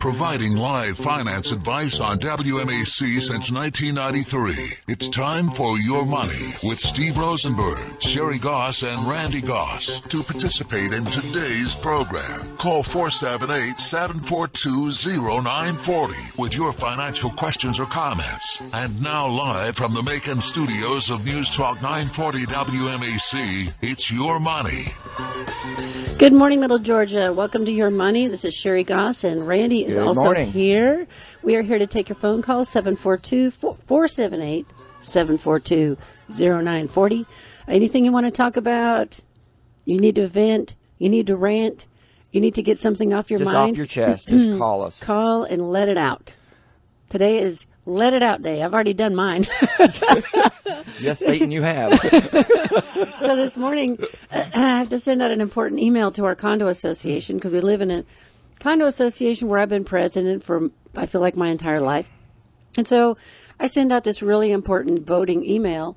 providing live finance advice on WMAC since 1993. It's time for Your Money with Steve Rosenberg, Sherri Goss, and Randy Goss. To participate in today's program, call 478-742-0940 with your financial questions or comments. And now live from the Macon studios of News Talk 940 WMAC, it's Your Money. Good morning, Middle Georgia. Welcome to Your Money. This is Sherri Goss, and Randy is also here. We are here to take your phone calls, 742-478-742-0940. Anything you want to talk about, you need to vent, you need to rant, you need to get something off your mind. Just off your chest. Just call us. Call and let it out. Today is Let It Out Day. I've already done mine. Yes, Satan, you have. So this morning, I have to send out an important email to our condo association because we live in a condo association where I've been president for, I feel like, my entire life. And so I send out this really important voting email,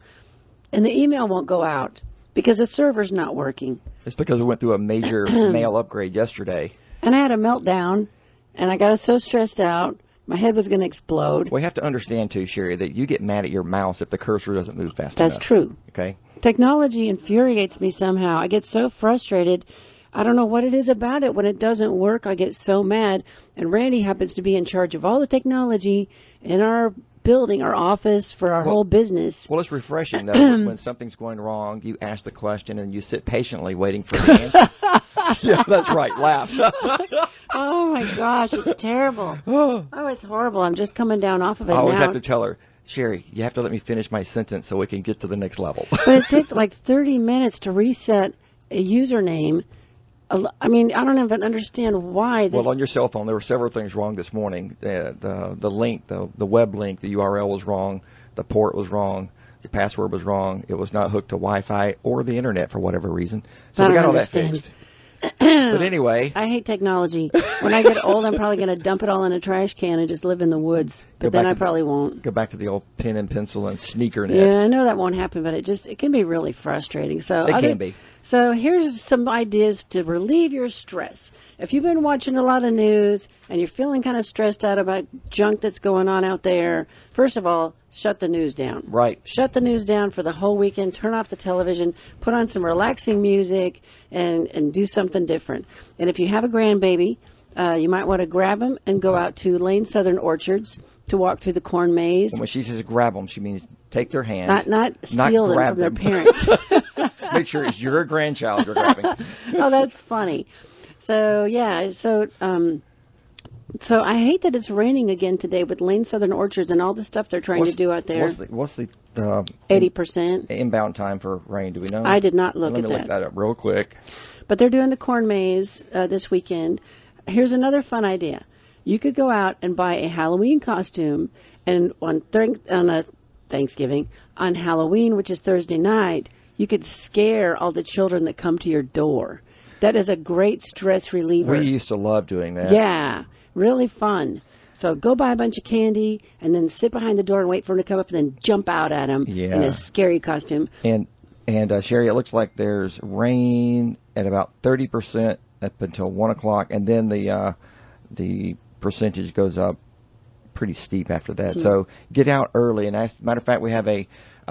and the email won't go out because the server's not working. It's because we went through a major mail upgrade yesterday. And I had a meltdown, and I got so stressed out. My head was going to explode. We have to understand, too, Sherri, that you get mad at your mouse if the cursor doesn't move fast enough. That's true. Okay? Technology infuriates me somehow. I get so frustrated. I don't know what it is about it. When it doesn't work, I get so mad. And Randy happens to be in charge of all the technology in our building, our office, for our whole business. Well, it's refreshing, though. When something's going wrong, you ask the question and you sit patiently waiting for the answer. Yeah, that's right. Laugh. Oh, my gosh. It's terrible. Oh, it's horrible. I'm just coming down off of it now. I always have to tell her, Sherri, you have to let me finish my sentence so we can get to the next level. But it took like 30 minutes to reset a username. I mean, I don't even understand why. Well, on your cell phone, there were several things wrong this morning. The link, the web link, the URL was wrong. The port was wrong. Your password was wrong. It was not hooked to Wi-Fi or the internet for whatever reason. So we got all that fixed. But anyway. I hate technology. When I get old, I'm probably going to dump it all in a trash can and just live in the woods. But then I probably won't. Go back to the old pen and pencil and sneaker net. Yeah, I know that won't happen, but it can be really frustrating. So it can be. So here's some ideas to relieve your stress. If you've been watching a lot of news and you're feeling kind of stressed out about junk that's going on out there, first of all, shut the news down. Right. Shut the news down for the whole weekend. Turn off the television. Put on some relaxing music and do something different. And if you have a grandbaby, you might want to grab them and go out to Lane Southern Orchards to walk through the corn maze. And when she says grab them, she means take their hands. Not steal them from their parents. Make sure it's your grandchild you're grabbing. Oh, that's funny. So, yeah, so I hate that it's raining again today with Lane Southern Orchards and all the stuff they're trying to do out there. What's the 80% inbound time for rain? Do we know? I did not look at that. Let me look that up real quick. But they're doing the corn maze this weekend. Here's another fun idea. You could go out and buy a Halloween costume, and on Thanksgiving, on Halloween, which is Thursday night, you could scare all the children that come to your door. That is a great stress reliever. We used to love doing that. Yeah, really fun. So go buy a bunch of candy and then sit behind the door and wait for them to come up and then jump out at them in a scary costume. And Sherri, it looks like there's rain at about 30% up until 1 o'clock, and then the percentage goes up pretty steep after that. So get out early. And as a matter of fact, we have a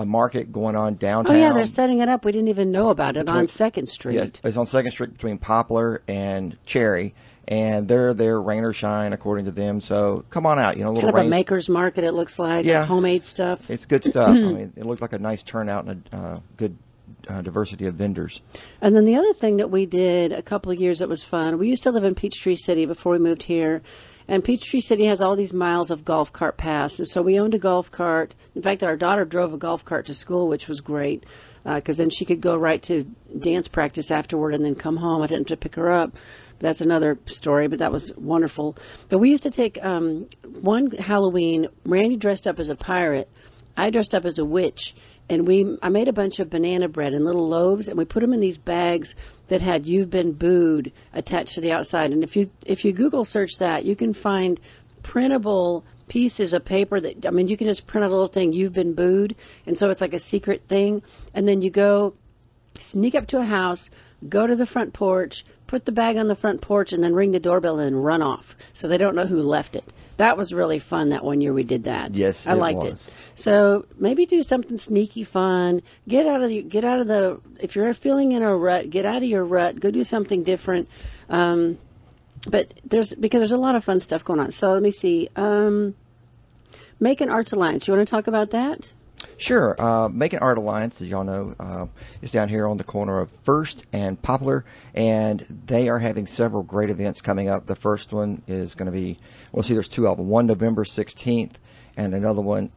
market going on downtown. Oh, yeah, they're setting it up. We didn't even know about it on 2nd Street. Yeah, it's on 2nd Street between Poplar and Cherry. And they're there, rain or shine, according to them. So come on out. A little kind of a maker's market, it looks like. Yeah. Homemade stuff. It's good stuff. I mean, it looks like a nice turnout and a good diversity of vendors. And then the other thing that we did a couple of years that was fun, we used to live in Peachtree City before we moved here. And Peachtree City has all these miles of golf cart paths. And so we owned a golf cart. In fact, our daughter drove a golf cart to school, which was great, because then she could go right to dance practice afterward and then come home. I didn't have to pick her up. That's another story, but that was wonderful. But we used to take one Halloween, Randy dressed up as a pirate. I dressed up as a witch. And I made a bunch of banana bread in little loaves, and we put them in these bags that had "You've Been Booed" attached to the outside. And if you Google search that, you can find printable pieces of paper that, you can just print out a little thing, "You've Been Booed," and so it's like a secret thing. And then you go sneak up to a house, go to the front porch, put the bag on the front porch, and then ring the doorbell and run off so they don't know who left it. That was really fun that one year we did that. Yes, I liked it. So maybe do something sneaky fun. Get out of the if you're feeling in a rut, get out of your rut. Go do something different. But there's a lot of fun stuff going on. So let me see. Macon Arts Alliance. You want to talk about that? Sure. Macon Art Alliance, as y'all know, is down here on the corner of First and Poplar, and they are having several great events coming up. The first one is going to be, there's two of them. One November 16th and another one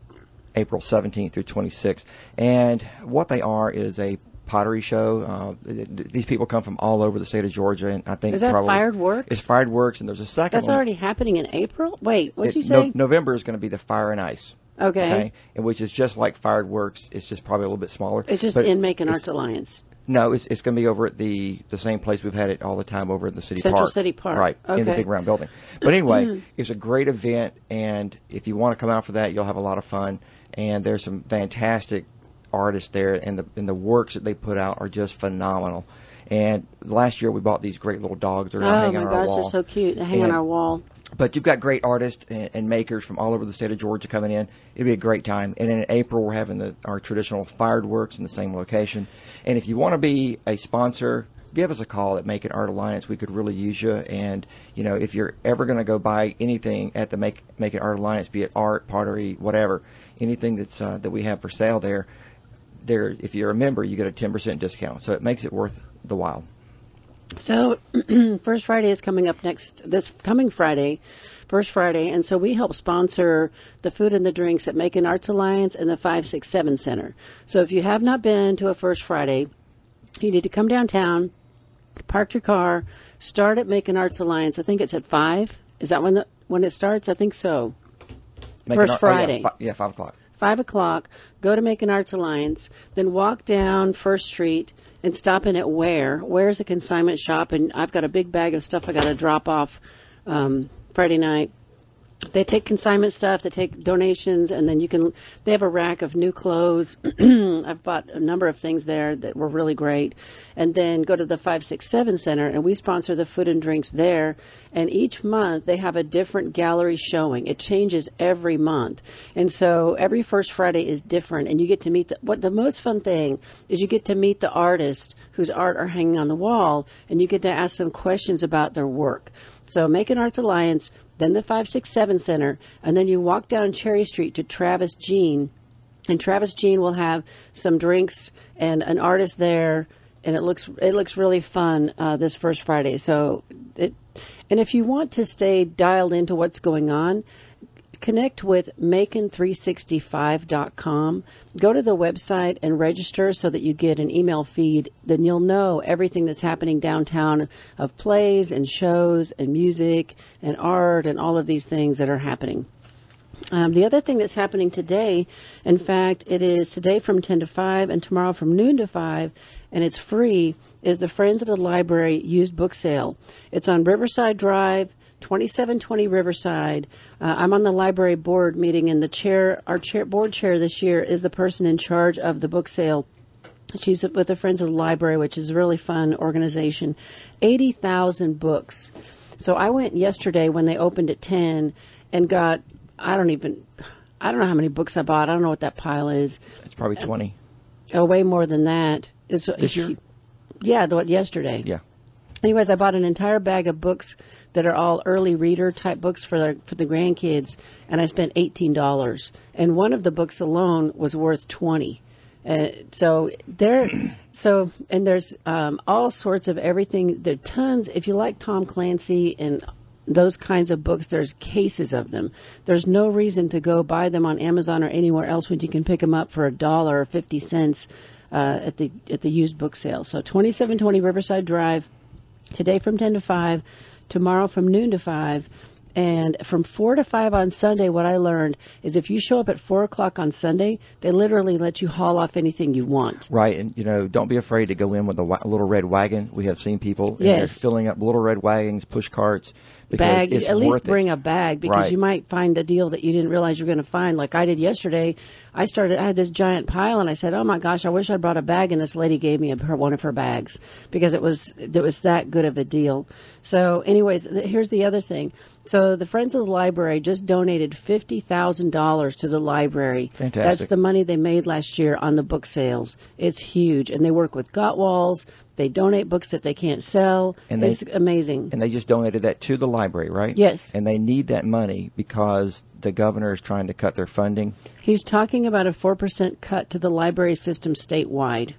April 17th through 26th. And what they are is a pottery show. These people come from all over the state of Georgia, and I think is that probably Fireworks? It's Fireworks, and there's a second That's one. already happening in April? Wait, what'd you say? November is going to be the Fire and Ice. Okay. And which is just like Fireworks. It's just probably a little bit smaller. It's just in Macon Arts Alliance. No, it's going to be over at the same place we've had it all the time, over at the City Park. Central City Park. Right, okay. in the big round building. But anyway, it's a great event, and if you want to come out for that, you'll have a lot of fun. And there's some fantastic artists there, and the works that they put out are just phenomenal. And last year we bought these great little dogs that are hanging on our wall. Oh my gosh, they're so cute. They hang on our wall. But you've got great artists and makers from all over the state of Georgia coming in. It'll be a great time. And in April, we're having our traditional fireworks in the same location. And if you want to be a sponsor, give us a call at Macon Art Alliance. We could really use you. And, if you're ever going to go buy anything at the Macon Art Alliance, be it art, pottery, whatever, anything that we have for sale there, if you're a member, you get a 10% discount. So it makes it worth the while. So First Friday is coming up this coming Friday, First Friday, and so we help sponsor the food and the drinks at Macon Arts Alliance and the 567 Center. So if you have not been to a First Friday, you need to come downtown, park your car, start at Macon Arts Alliance. I think it's at 5. Is that when it starts? I think so. First Friday. 5 o'clock. 5 o'clock, go to Macon Arts Alliance, then walk down First Street and stop in at Ware's a consignment shop, and I've got a big bag of stuff I got to drop off Friday night. They take consignment stuff, they take donations, and then they have a rack of new clothes. I've bought a number of things there that were really great. And then go to the 567 Center, and we sponsor the food and drinks there. And each month they have a different gallery showing. It changes every month. And so every First Friday is different, and you get to meet the most fun thing is you get to meet the artists whose art are hanging on the wall, and you get to ask them questions about their work. So Macon Arts Alliance, then the 567 Center, and then you walk down Cherry Street to Travis Jean, and Travis Jean will have some drinks and an artist there, and it looks really fun this First Friday. So, and if you want to stay dialed into what's going on, connect with Macon365.com. Go to the website and register so that you get an email feed. Then you'll know everything that's happening downtown of plays and shows and music and art and all of these things that are happening. The other thing that's happening today, in fact, it is today from 10 to 5 and tomorrow from noon to 5, and it's free, is the Friends of the Library used book sale. It's on Riverside Drive, 2720 Riverside. I'm on the library board meeting, and our board chair this year is the person in charge of the book sale. She's with the Friends of the Library, which is a really fun organization. 80,000 books. So I went yesterday when they opened at 10 and got, I don't know how many books I bought. I don't know what that pile is. It's probably 20. Oh, way more than that. This year? Yeah, yesterday. Yeah. Anyways, I bought an entire bag of books that are all early reader type books for the grandkids, and I spent $18. And one of the books alone was worth $20. And there's all sorts of everything. There are tons. If you like Tom Clancy and those kinds of books, there's cases of them. There's no reason to go buy them on Amazon or anywhere else when you can pick them up for $1 or 50 cents at the used book sale. So 2720 Riverside Drive. Today from 10 to 5, tomorrow from noon to 5, and from 4 to 5 on Sunday, what I learned is if you show up at 4 o'clock on Sunday, they literally let you haul off anything you want. Right, and, don't be afraid to go in with a little red wagon. We have seen people, and they're filling up little red wagons, push carts, bag. It's At least worth bring it. a bag, because Right. you might find a deal that you didn't realize you were going to find. Like I did yesterday. I had this giant pile, and I said, "Oh my gosh, I wish I brought a bag." And this lady gave me one of her bags because it was that good of a deal. So, anyways, here's the other thing. So the Friends of the Library just donated $50,000 to the library. Fantastic. That's the money they made last year on the book sales. It's huge, and they work with Gottwalls. They donate books that they can't sell. And it's amazing. And they just donated that to the library, right? Yes. And they need that money because the governor is trying to cut their funding. He's talking about a 4% cut to the library system statewide,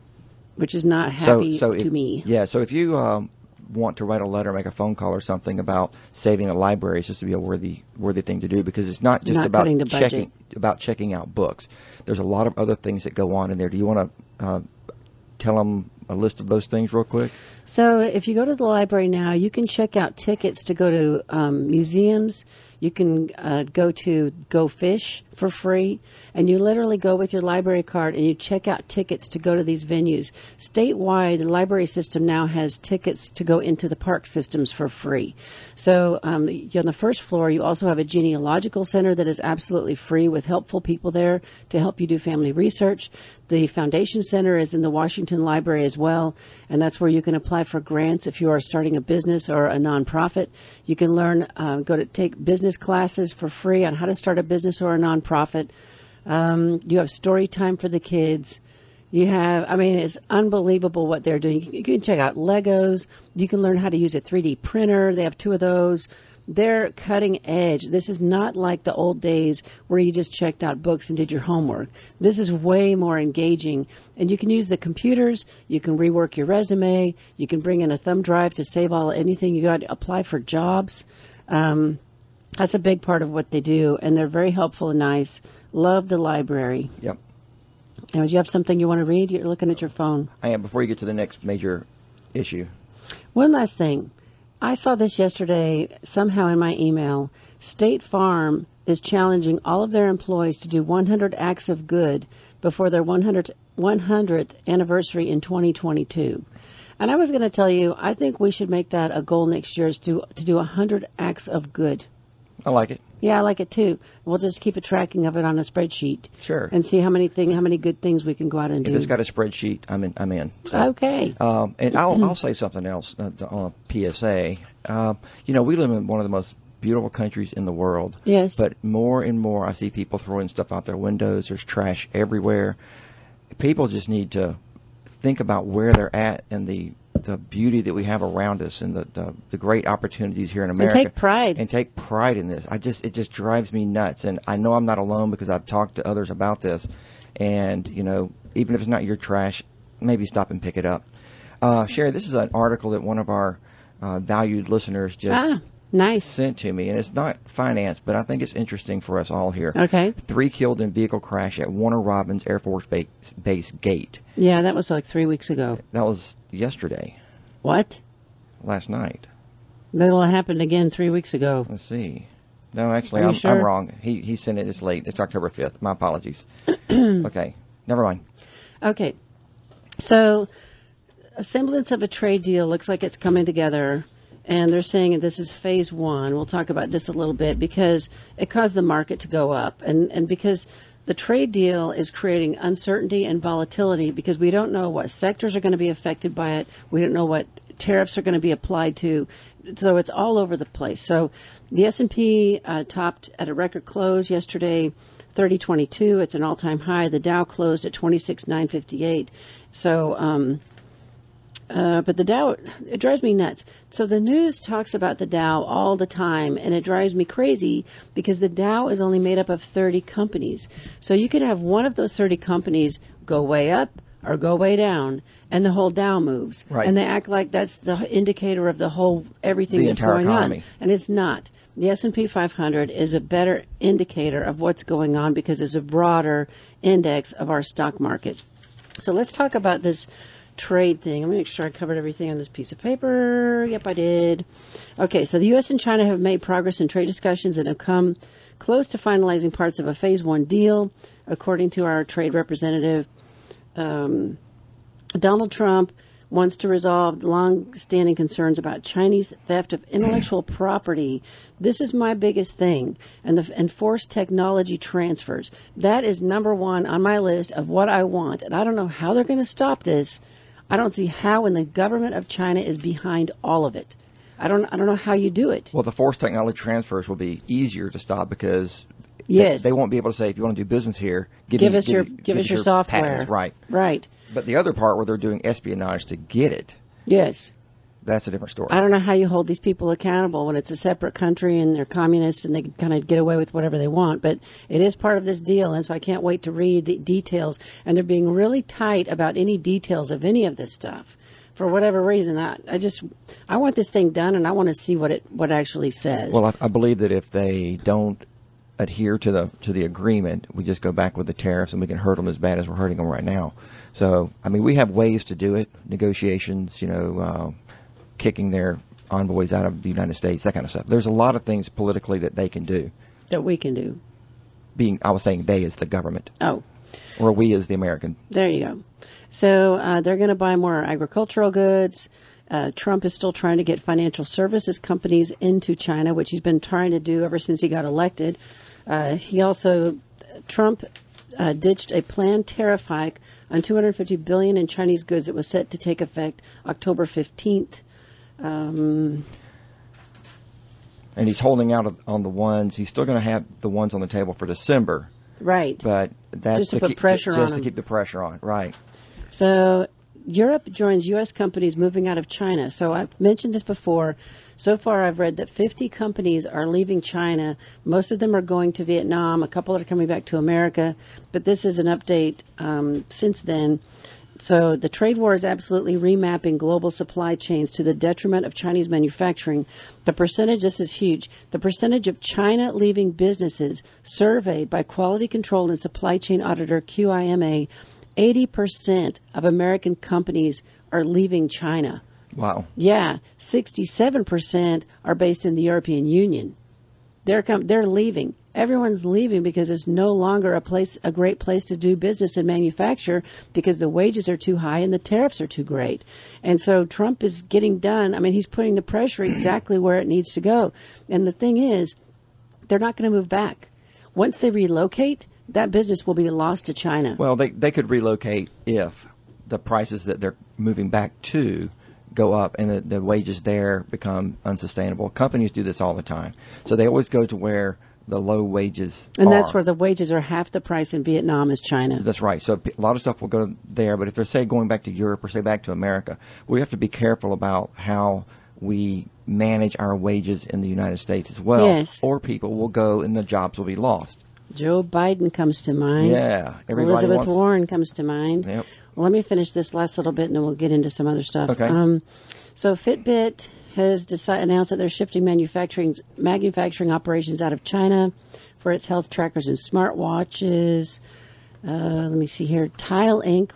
which is not happy to me. Yeah, so if you want to write a letter, make a phone call or something about saving the library, it's just to be a worthy thing to do, because it's not just about cutting the budget. checking out books. There's a lot of other things that go on in there. Do you want to tell them a list of those things real quick? So if you go to the library now, you can check out tickets to go to museums. You can go to Go Fish for free, and you literally go with your library card and you check out tickets to go to these venues. Statewide, the library system now has tickets to go into the park systems for free. So on the first floor, you also have a genealogical center that is absolutely free with helpful people there to help you do family research. The Foundation Center is in the Washington Library as well, and that's where you can apply for grants if you are starting a business or a nonprofit. You can learn, take business classes for free on how to start a business or a nonprofit. You have story time for the kids. You have, it's unbelievable what they're doing. You can check out Legos. You can learn how to use a 3D printer. They have 2 of those. They're cutting edge. This is not like the old days where you just checked out books and did your homework. This is way more engaging. And you can use the computers. You can rework your resume. You can bring in a thumb drive to save anything you got to apply for jobs. That's a big part of what they do. And they're very helpful and nice. Love the library. Yep. Now, do you have something you want to read? You're looking at your phone. I am, before you get to the next major issue. One last thing. I saw this yesterday somehow in my email. State Farm is challenging all of their employees to do 100 acts of good before their 100th anniversary in 2022. And I was going to tell you, I think we should make that a goal next year, is to do 100 acts of good. I like it. Yeah, I like it too. We'll just keep a tracking of it on a spreadsheet. Sure. And see how many good things we can go out and do. If it's got a spreadsheet, I'm in. So, okay. And I'll say something else on a PSA. We live in one of the most beautiful countries in the world. Yes. But more and more, I see people throwing stuff out their windows. There's trash everywhere. People just need to think about where they're at and the beauty that we have around us and the great opportunities here in America. And take pride in this. It just drives me nuts. And I know I'm not alone, because I've talked to others about this. And, even if it's not your trash, maybe stop and pick it up. Sherri, this is an article that one of our valued listeners just sent to me. And it's not finance, but I think it's interesting for us all here. Okay. 3 killed in vehicle crash at Warner Robins Air Force Base gate. Yeah, that was like 3 weeks ago. That was yesterday. What? Last night. That will happen again 3 weeks ago. Let's see. No, actually, sure? I'm wrong. He sent it. It's late. It's October 5th. My apologies. Okay. Never mind. Okay. So, a semblance of a trade deal looks like it's coming together. And they're saying that this is phase 1. We'll talk about this a little bit because it caused the market to go up. And because the trade deal is creating uncertainty and volatility, because we don't know what sectors are going to be affected by it. We don't know what tariffs are going to be applied to. So it's all over the place. So the S&P topped at a record close yesterday, 3022. It's an all-time high. The Dow closed at 26,958. So but the Dow, it drives me nuts. So the news talks about the Dow all the time, and it drives me crazy because the Dow is only made up of 30 companies. So you could have one of those 30 companies go way up or go way down, and the whole Dow moves. Right. And they act like that's the indicator of the whole, everything that's entire going economy. on. And it's not. The S&P 500 is a better indicator of what's going on because it's a broader index of our stock market. So let's talk about this trade thing. Let me make sure I covered everything on this piece of paper. Yep, I did. Okay, so the U.S. and China have made progress in trade discussions and have come close to finalizing parts of a phase 1 deal, according to our trade representative. Donald Trump wants to resolve long-standing concerns about Chinese theft of intellectual property. This is my biggest thing, and the enforced technology transfers. That is number one on my list of what I want, and I don't know how they're going to stop this. I don't see how, when the government of China is behind all of it. I don't know how you do it. Well, the forced technology transfers will be easier to stop because yes, they won't be able to say, if you want to do business here, give us your software. Patents. Right. Right. But the other part where they're doing espionage to get it, yes, that's a different story. I don't know how you hold these people accountable when it's a separate country and they're communists and they can kind of get away with whatever they want. But it is part of this deal, and so I can't wait to read the details. And they're being really tight about any details of any of this stuff. For whatever reason, I want this thing done, and I want to see what it actually says. Well, I believe that if they don't adhere to the agreement, we just go back with the tariffs, and we can hurt them as bad as we're hurting them right now. So, I mean, we have ways to do it, negotiations, kicking their envoys out of the United States, that kind of stuff. There's a lot of things politically that they can do. That we can do. I was saying they as the government. Oh. Or we as the American. There you go. So they're going to buy more agricultural goods. Trump is still trying to get financial services companies into China, which he's been trying to do ever since he got elected. Trump ditched a planned tariff hike on $250 billion in Chinese goods that was set to take effect October 15th. And he's holding out on the ones. He's still going to have the ones on the table for December. Right. But that's just to put pressure on just them. to keep the pressure on. Right. So Europe joins U.S. companies moving out of China. So I've mentioned this before. So far, I've read that 50 companies are leaving China. Most of them are going to Vietnam. A couple are coming back to America. But this is an update since then. So the trade war is absolutely remapping global supply chains to the detriment of Chinese manufacturing. This is huge, the percentage of China leaving businesses surveyed by quality control and supply chain auditor QIMA, 80% of American companies are leaving China. Wow. Yeah, 67% are based in the European Union. They're leaving. Everyone's leaving because it's no longer a great place to do business and manufacture because the wages are too high and the tariffs are too great. And so Trump is getting done. I mean, he's putting the pressure exactly where it needs to go. And the thing is, they're not going to move back. Once they relocate, that business will be lost to China. Well, they could relocate if the prices that they're moving back to go up and the wages there become unsustainable. Companies do this all the time. So they always go to where the low wages are. And that's where the wages are half the price in Vietnam as China. That's right. So a lot of stuff will go there. But if they're, say, going back to Europe or, say, back to America, we have to be careful about how we manage our wages in the United States as well. Yes. Or people will go and the jobs will be lost. Joe Biden comes to mind. Yeah. Elizabeth Warren comes to mind. Yep. Well, let me finish this last little bit, and then we'll get into some other stuff. Okay. So Fitbit has announced that they're shifting manufacturing operations out of China for its health trackers and smartwatches. Let me see here. Tile Inc.,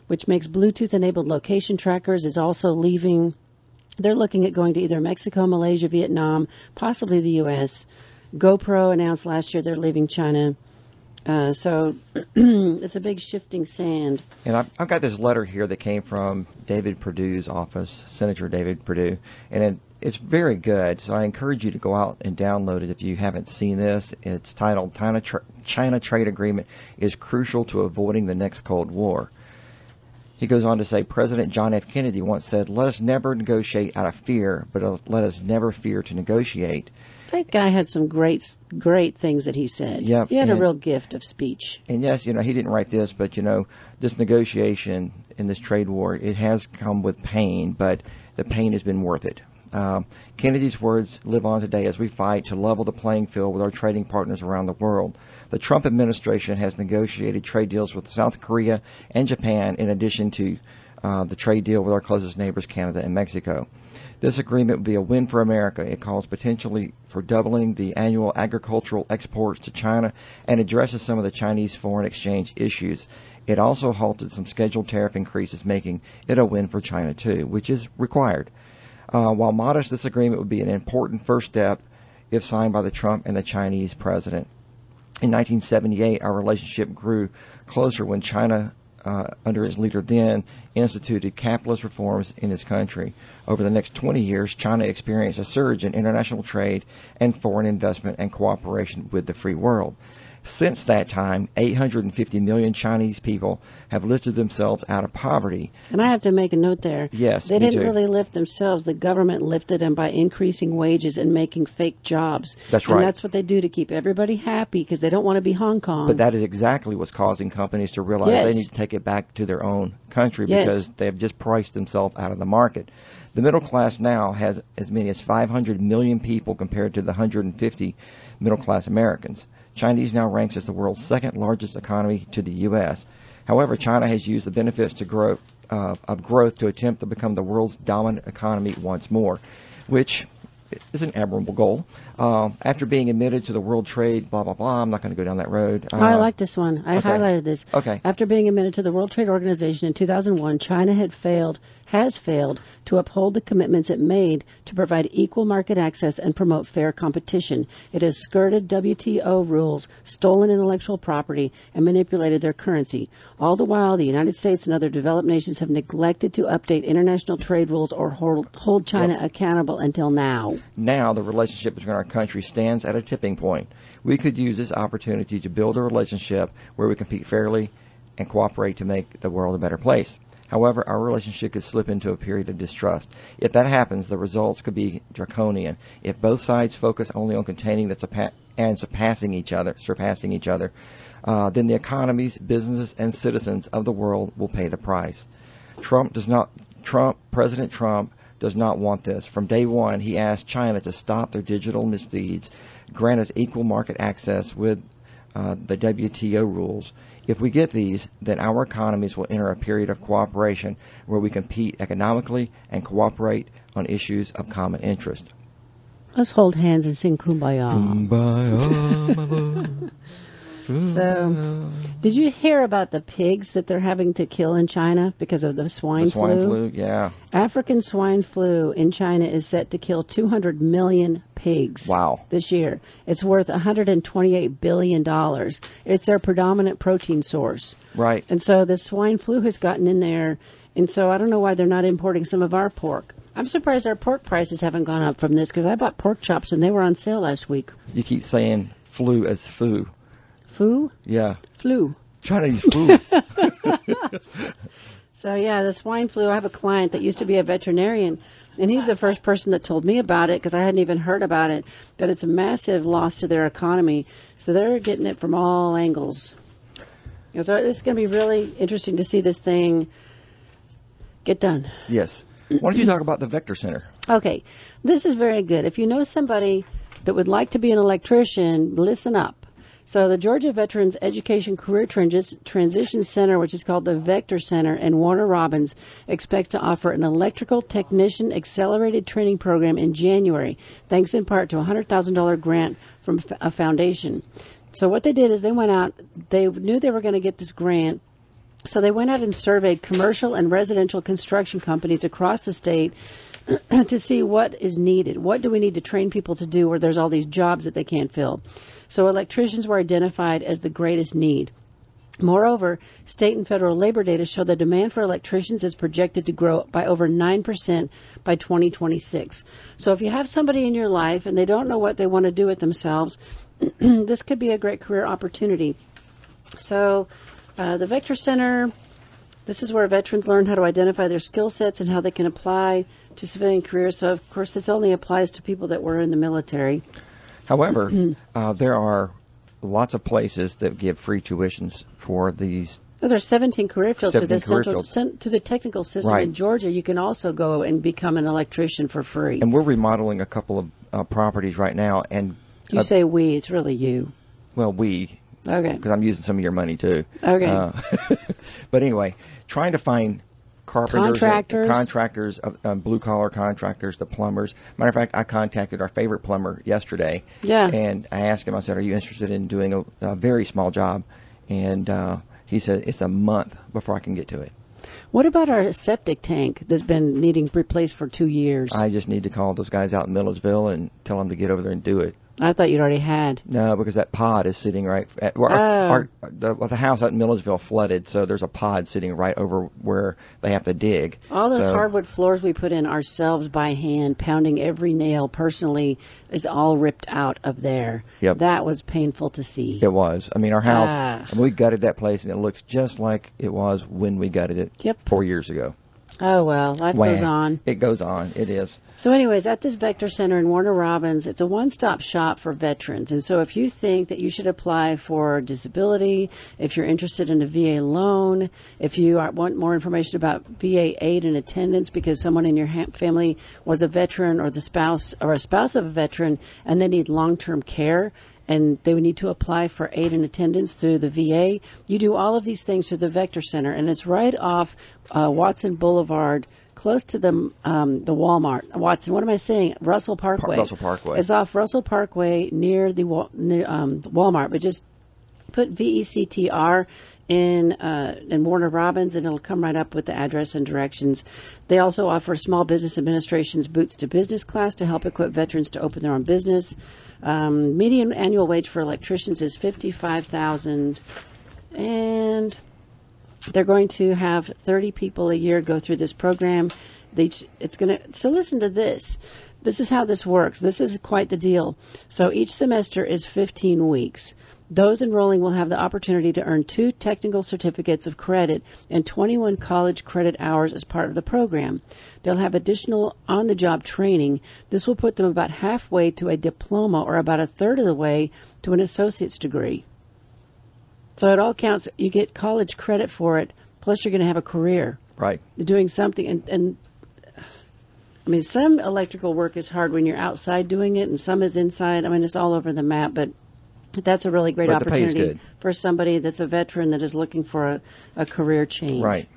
which makes Bluetooth-enabled location trackers, is also leaving. They're looking at going to either Mexico, Malaysia, Vietnam, possibly the U.S. GoPro announced last year they're leaving China. So it's a big shifting sand. And I've got this letter here that came from David Perdue's office, Senator David Perdue, and it's very good. So I encourage you to go out and download it if you haven't seen this. It's titled China Trade Agreement is Crucial to Avoiding the Next Cold War. He goes on to say, President John F. Kennedy once said, "Let us never negotiate out of fear, but let us never fear to negotiate." That guy had some great things that he said. Yep, he had a real gift of speech. And yes, he didn't write this, but this negotiation in this trade war, it has come with pain, but the pain has been worth it. Kennedy's words live on today as we fight to level the playing field with our trading partners around the world. The Trump administration has negotiated trade deals with South Korea and Japan in addition to the trade deal with our closest neighbors, Canada and Mexico. This agreement would be a win for America. It calls potentially for doubling the annual agricultural exports to China and addresses some of the Chinese foreign exchange issues. It also halted some scheduled tariff increases, making it a win for China, too, which is required. While modest, this agreement would be an important first step if signed by the Trump and the Chinese president. In 1978, our relationship grew closer when China under his leader then, instituted capitalist reforms in his country. Over the next 20 years, China experienced a surge in international trade and foreign investment and cooperation with the free world. Since that time, 850 million Chinese people have lifted themselves out of poverty. And I have to make a note there. Yes, they didn't really lift themselves. The government lifted them by increasing wages and making fake jobs. That's right. And that's what they do to keep everybody happy because they don't want to be Hong Kong. But that is exactly what's causing companies to realize they need to take it back to their own country because they have just priced themselves out of the market. The middle class now has as many as 500 million people compared to the 150 middle-class Americans. Chinese now ranks as the world's second largest economy to the U.S. However, China has used the benefits of growth to attempt to become the world's dominant economy once more, which is an admirable goal. After being admitted to the World Trade, blah, blah, blah, I'm not going to go down that road. I like this one. I highlighted this. Okay. After being admitted to the World Trade Organization in 2001, China has failed to uphold the commitments it made to provide equal market access and promote fair competition. It has skirted WTO rules, stolen intellectual property, and manipulated their currency. All the while, the United States and other developed nations have neglected to update international trade rules or hold China accountable until now. Now, the relationship between our countries stands at a tipping point. We could use this opportunity to build a relationship where we compete fairly and cooperate to make the world a better place. However, our relationship could slip into a period of distrust. If that happens, the results could be draconian. If both sides focus only on containing and surpassing each other, then the economies, businesses, and citizens of the world will pay the price. President Trump does not want this. From day one, he asked China to stop their digital misdeeds, grant us equal market access with the WTO rules. If we get these, then our economies will enter a period of cooperation where we compete economically and cooperate on issues of common interest. Let's hold hands and sing Kumbaya. Kumbaya, my love. So, did you hear about the pigs that they're having to kill in China because of the swine flu? The swine flu, yeah. African swine flu in China is set to kill 200 million pigs this year. It's worth $128 billion. It's their predominant protein source. Right. And so the swine flu has gotten in there, and so I don't know why they're not importing some of our pork. I'm surprised our pork prices haven't gone up from this because I bought pork chops and they were on sale last week. You keep saying flu as foo. Foo? Yeah. Flu. Chinese flu. So, yeah, the swine flu, I have a client that used to be a veterinarian, and he's the first person that told me about it because I hadn't even heard about it, but it's a massive loss to their economy. So they're getting it from all angles. So it's going to be really interesting to see this thing get done. Yes. Why don't you talk about the Vector Center? Okay. This is very good. If you know somebody that would like to be an electrician, listen up. So the Georgia Veterans Education Career Transition Center, which is called the Vector Center, and Warner Robins expects to offer an electrical technician accelerated training program in January, thanks in part to a $100,000 grant from a foundation. So what they did is they went out, they knew they were going to get this grant, so they went out and surveyed commercial and residential construction companies across the state to see what is needed. What do we need to train people to do where there's all these jobs that they can't fill? So electricians were identified as the greatest need. Moreover, state and federal labor data show the demand for electricians is projected to grow by over 9% by 2026. So if you have somebody in your life and they don't know what they want to do with themselves, this could be a great career opportunity. So the Vector Center, this is where veterans learn how to identify their skill sets and how they can apply to civilian careers. So, of course, this only applies to people that were in the military. However, there are lots of places that give free tuitions for these. There's 17 career fields to this to the technical system in Georgia. You can also go and become an electrician for free. And we're remodeling a couple of properties right now. And you say we, it's really you. Well, we. Okay. Because I'm using some of your money too. Okay. But anyway, trying to find contractors, blue collar contractors, the plumbers. Matter of fact, I contacted our favorite plumber yesterday. Yeah. And I asked him, I said, are you interested in doing a very small job? And he said, it's a month before I can get to it. What about our septic tank that's been needing replaced for 2 years? I just need to call those guys out in Milledgeville and tell them to get over there and do it. I thought you'd already had. No, because that pod is sitting right at the house out in Millersville flooded, so there's a pod sitting right over where they have to dig. All those hardwood floors we put in ourselves by hand, pounding every nail personally, is all ripped out of there. Yep. That was painful to see. It was. I mean, our house, we gutted that place, and it looks just like it was when we gutted it 4 years ago. Oh, well, life goes on. It goes on. It is. So anyways, at this Vector Center in Warner Robins, it's a one-stop shop for veterans. And so if you think that you should apply for disability, if you're interested in a VA loan, if you want more information about VA aid and attendance because someone in your family was a veteran or the spouse or a spouse of a veteran and they need long-term care, and they would need to apply for aid and attendance through the VA. You do all of these things through the Vector Center, and it's right off Watson Boulevard, close to the Walmart. Watson, what am I saying? Russell Parkway. Russell Parkway. It's off Russell Parkway near the Walmart, but just put VECTR in Warner Robins, and it'll come right up with the address and directions. They also offer Small Business Administration's Boots to Business class to help equip veterans to open their own business. Median annual wage for electricians is $55,000, and they're going to have 30 people a year go through this program. So listen to this. This is how this works. This is quite the deal. So each semester is 15 weeks. Those enrolling will have the opportunity to earn 2 technical certificates of credit and 21 college credit hours as part of the program. They'll have additional on-the-job training. This will put them about halfway to a diploma or about a third of the way to an associate's degree. So it all counts. You get college credit for it, plus you're going to have a career. Right. You're doing something. And I mean, some electrical work is hard when you're outside doing it, and some is inside. I mean, it's all over the map, but that's a really great opportunity for somebody that's a veteran that is looking for a career change. Right.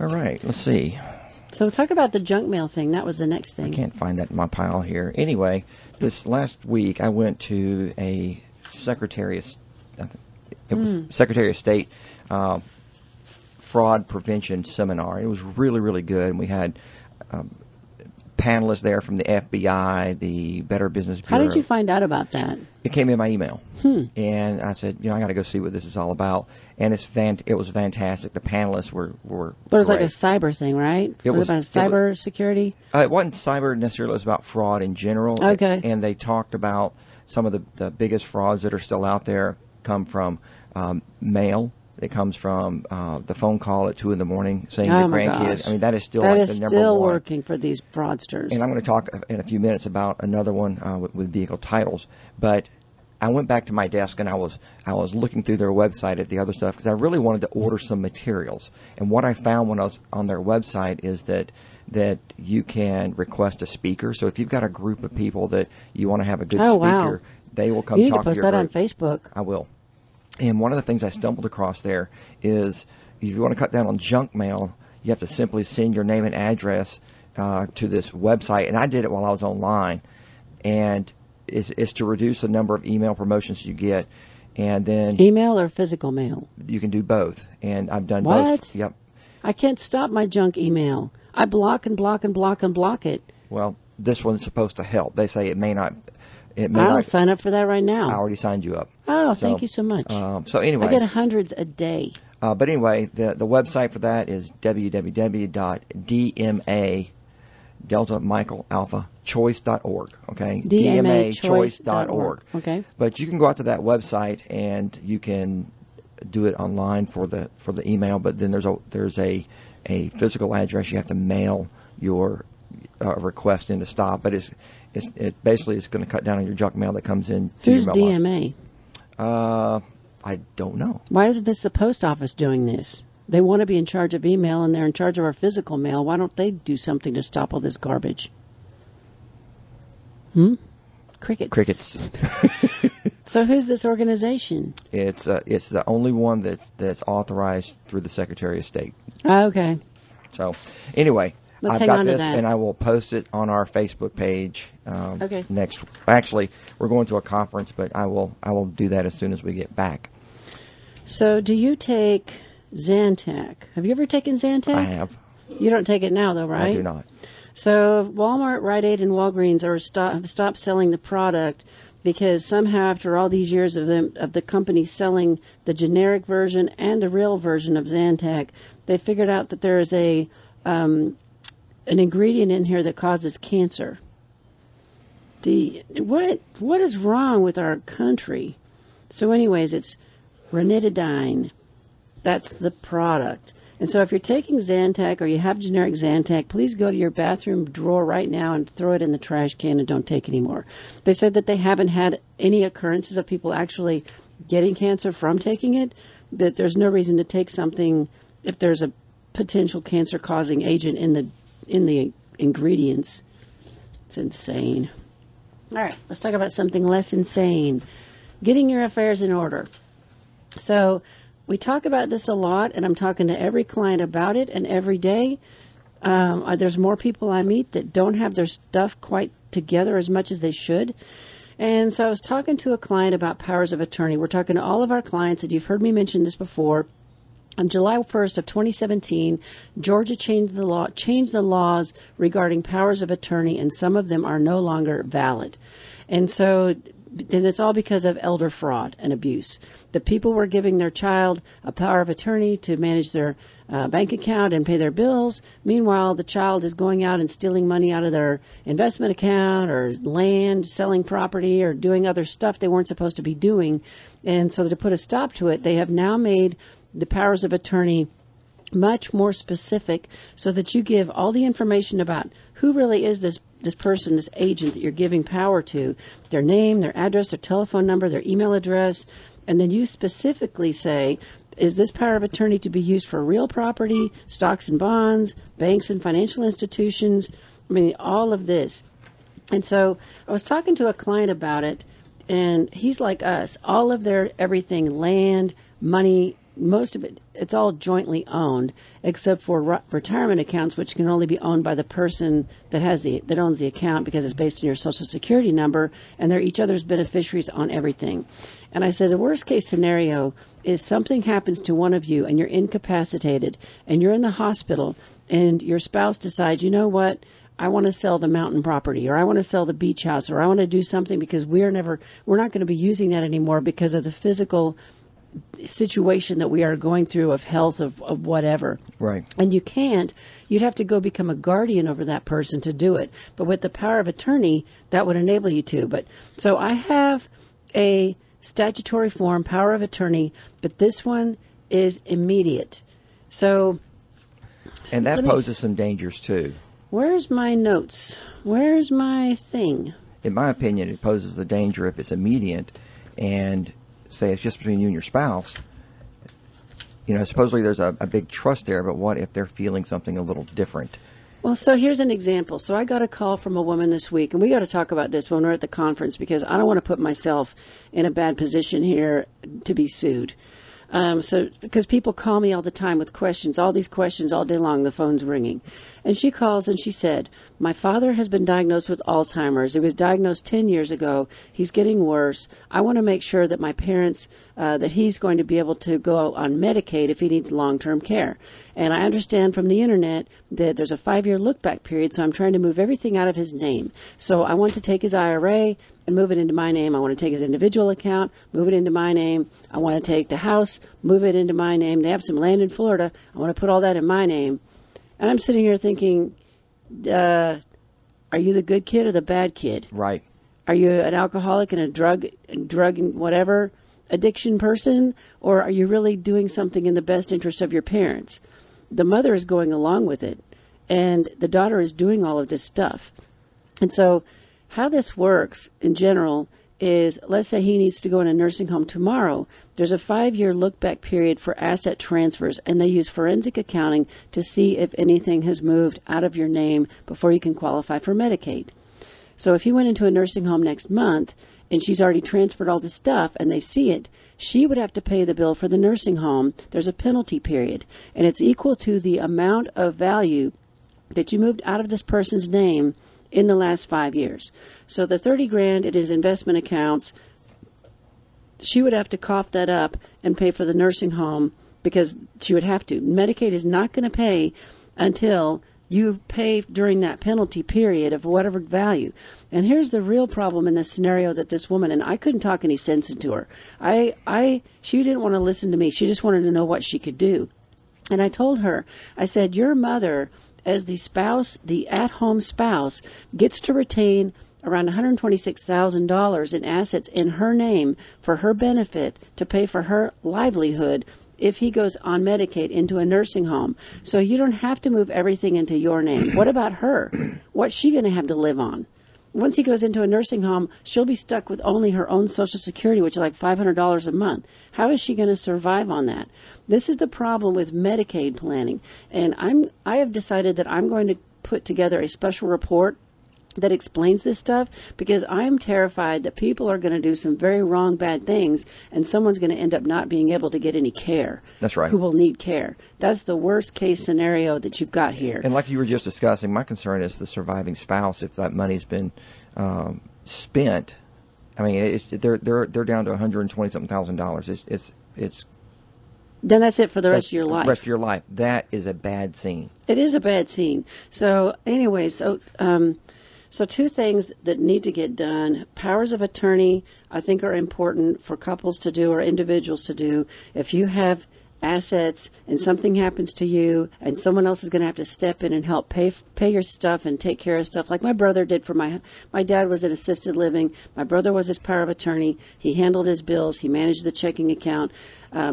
All right. Let's see. So talk about the junk mail thing. That was the next thing. I can't find that in my pile here. Anyway, this last week I went to a Secretary of State fraud prevention seminar. It was really, really good. And we had panelists there from the FBI, the Better Business Bureau. How did you find out about that? It came in my email. And I said, I got to go see what this is all about. And it was fantastic. The panelists were But it was great. like a cyber thing, right? It was about cyber security? It wasn't cyber necessarily. It was about fraud in general. Okay. And they talked about some of the biggest frauds that are still out there come from mail. It comes from the phone call at 2 a.m. saying your grandkids. I mean, that is still the number one. That is still working for these fraudsters. And I'm going to talk in a few minutes about another one with vehicle titles. But I went back to my desk and I was looking through their website at the other stuff because I really wanted to order some materials. And what I found when I was on their website is that you can request a speaker. So if you've got a group of people that you want to have a good speaker, they will come talk to your group. You need to post that on Facebook. I will. And one of the things I stumbled across there is if you want to cut down on junk mail, you have to simply send your name and address to this website. And I did it while I was online. And it's to reduce the number of email promotions you get. And then email or physical mail? You can do both. And I've done both. What? Yep. I can't stop my junk email. I block and block and block and block it. Well, this one's supposed to help. They say it may not. I'll sign up for that right now. I already signed you up. Oh, thank you so much. So anyway, I get hundreds a day. But anyway, the website for that is www.dma Delta Michael Alpha Choice.org. Okay, DMAChoice.org. Okay. But you can go out to that website and you can do it online for the email. But then there's a physical address you have to mail your request in to stop. But it basically is going to cut down on your junk mail that comes in to your mailbox. Who's DMA? I don't know. Why isn't this the post office doing this? They want to be in charge of email, and they're in charge of our physical mail. Why don't they do something to stop all this garbage? Crickets. So who's this organization? It's the only one that's authorized through the Secretary of State. Okay. So anyway, I've got this, and I will post it on our Facebook page. Okay. Next, actually, we're going to a conference, but I will do that as soon as we get back. So, do you take Zantac? Have you ever taken Zantac? I have. You don't take it now, though, right? I do not. So Walmart, Rite Aid, and Walgreens have stopped selling the product because somehow after all these years of the company selling the generic version and the real version of Zantac, they figured out that there is an ingredient in here that causes cancer. What is wrong with our country? So anyways, it's ranitidine. That's the product. And so if you're taking Zantac or you have generic Zantac, please go to your bathroom drawer right now and throw it in the trash can and don't take any more. They said that they haven't had any occurrences of people actually getting cancer from taking it, that there's no reason to take something if there's a potential cancer-causing agent in the ingredients. It's insane. All right, let's talk about something less insane. Getting your affairs in order. So we talk about this a lot, and I'm talking to every client about it, and every day there's more people I meet that don't have their stuff quite together as much as they should. And so I was talking to a client about powers of attorney. We're talking to all of our clients, and you've heard me mention this before. On July 1st of 2017, Georgia changed the laws regarding powers of attorney, and some of them are no longer valid. And so and it's all because of elder fraud and abuse. The people were giving their child a power of attorney to manage their bank account and pay their bills. Meanwhile, the child is going out and stealing money out of their investment account or land, selling property, or doing other stuff they weren't supposed to be doing. And so to put a stop to it, they have now made the powers of attorney much more specific so that you give all the information about who really is this person, this agent that you're giving power to, their name, their address, their telephone number, their email address, and then you specifically say, is this power of attorney to be used for real property, stocks and bonds, banks and financial institutions? I mean, all of this. And so I was talking to a client about it, and he's like us. All of their everything, land, money, most of it, it's all jointly owned, except for retirement accounts, which can only be owned by the person that owns the account because it's based on your Social Security number, and they're each other's beneficiaries on everything. And I said the worst case scenario is something happens to one of you and you're incapacitated and you're in the hospital and your spouse decides, you know what, I want to sell the mountain property, or I want to sell the beach house, or I want to do something because we're not going to be using that anymore because of the physical situation that we are going through of health of whatever. Right. And you'd have to go become a guardian over that person to do it. But with the power of attorney, that would enable you to. But so I have a statutory form, power of attorney, but this one is immediate. So. And that poses some dangers too. Where's my notes? Where's my thing? In my opinion, it poses the danger if it's immediate and say it's just between you and your spouse. You know, supposedly there's a big trust there, but what if they're feeling something a little different? Well, so here's an example. So I got a call from a woman this week, and we got to talk about this when we're at the conference because I don't want to put myself in a bad position here to be sued. Because people call me all the time with questions, all these questions all day long, the phone's ringing. And she calls and she said, my father has been diagnosed with Alzheimer's. It was diagnosed 10 years ago. He's getting worse. I want to make sure that my parents, that he's going to be able to go on Medicaid if he needs long-term care. And I understand from the internet that there's a 5-year look-back period, so I'm trying to move everything out of his name. So I want to take his IRA and move it into my name. I want to take his individual account, move it into my name. I want to take the house, move it into my name. They have some land in Florida. I want to put all that in my name. And I'm sitting here thinking, are you the good kid or the bad kid? Right. Are you an alcoholic and a drug and whatever addiction person, or are you really doing something in the best interest of your parents? The mother is going along with it, and the daughter is doing all of this stuff. And so how this works in general is, let's say he needs to go in a nursing home tomorrow. There's a 5-year look-back period for asset transfers, and they use forensic accounting to see if anything has moved out of your name before you can qualify for Medicaid. So if he went into a nursing home next month and she's already transferred all the stuff and they see it, she would have to pay the bill for the nursing home. There's a penalty period, and it's equal to the amount of value that you moved out of this person's name in the last 5 years. So the $30,000 in his investment accounts, she would have to cough that up and pay for the nursing home because she would have to. Medicaid is not going to pay until you pay during that penalty period of whatever value. And here's the real problem in this scenario that this woman, and I couldn't talk any sense into her. She didn't want to listen to me. She just wanted to know what she could do. And I told her, I said, your mother, as the spouse, the at-home spouse, gets to retain around $126,000 in assets in her name for her benefit to pay for her livelihood if he goes on Medicaid into a nursing home. So you don't have to move everything into your name. What about her? What's she going to have to live on? Once he goes into a nursing home, she'll be stuck with only her own Social Security, which is like $500 a month. How is she going to survive on that? This is the problem with Medicaid planning. And I have decided that I'm going to put together a special report that explains this stuff, because I'm terrified that people are going to do some very wrong, bad things, and someone's going to end up not being able to get any care. That's right. Who will need care. That's the worst case scenario that you've got here. And like you were just discussing, my concern is the surviving spouse. If that money's been spent, I mean, they're down to $120,000. It's then that's it for the rest of your life. The rest of your life. That is a bad scene. It is a bad scene. So anyway, So two things that need to get done. Powers of attorney, I think, are important for couples to do or individuals to do. If you have assets and something happens to you and someone else is going to have to step in and help pay your stuff and take care of stuff, like my brother did for my dad was at assisted living. My brother was his power of attorney. He handled his bills. He managed the checking account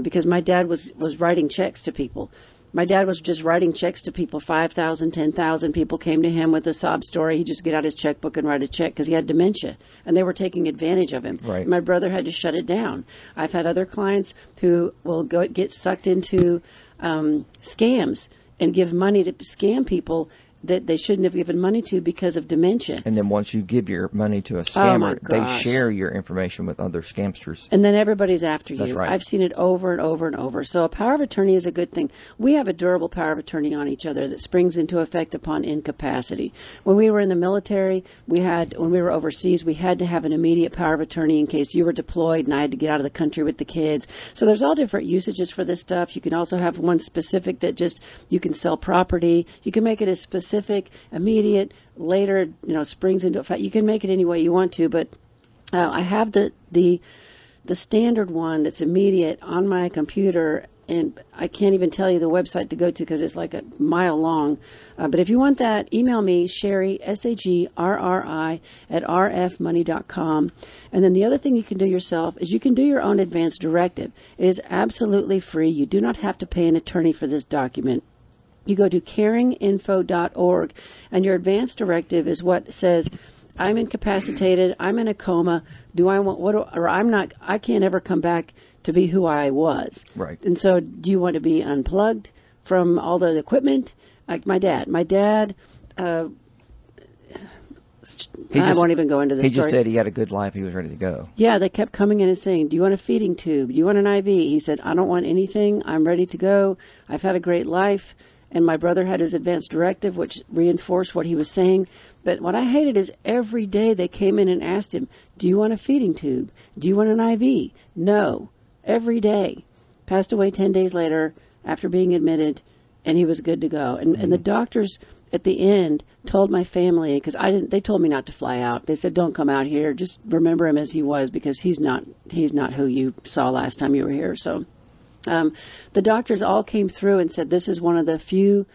because my dad was writing checks to people. My dad was just writing checks to people, 5,000, 10,000 people came to him with a sob story. He'd just get out his checkbook and write a check because he had dementia, and they were taking advantage of him. Right. My brother had to shut it down. I've had other clients who will get sucked into scams and give money to scam people that they shouldn't have given money to because of dementia. And then once you give your money to a scammer, they share your information with other scamsters. And then everybody's after you. That's right. I've seen it over and over and over. So a power of attorney is a good thing. We have a durable power of attorney on each other that springs into effect upon incapacity. When we were in the military, when we were overseas, we had to have an immediate power of attorney in case you were deployed and I had to get out of the country with the kids. So there's all different usages for this stuff. You can also have one specific that just, you can sell property. You can make it as specific, immediate, later, springs into effect. You can make it any way you want to, but I have the standard one that's immediate on my computer, and I can't even tell you the website to go to because it's like a mile long. But if you want that, email me, Sherri, SHERRI, @rfmoney.com. And then the other thing you can do yourself is you can do your own advance directive. It is absolutely free. You do not have to pay an attorney for this document. You go to caringinfo.org, and your advance directive is what says, I'm incapacitated, I'm in a coma, I can't ever come back to be who I was. Right. And so, do you want to be unplugged from all the equipment? Like my dad. I won't even go into this story. He just said he had a good life. He was ready to go. Yeah, they kept coming in and saying, do you want a feeding tube? Do you want an IV? He said, I don't want anything. I'm ready to go. I've had a great life. And my brother had his advance directive, which reinforced what he was saying. But what I hated is every day they came in and asked him, do you want a feeding tube? Do you want an IV? No. Every day. Passed away 10 days later after being admitted, and he was good to go. And the doctors at the end told my family, because they told me not to fly out. They said, don't come out here. Just remember him as he was, because he's not who you saw last time you were here. So the doctors all came through and said this is one of the few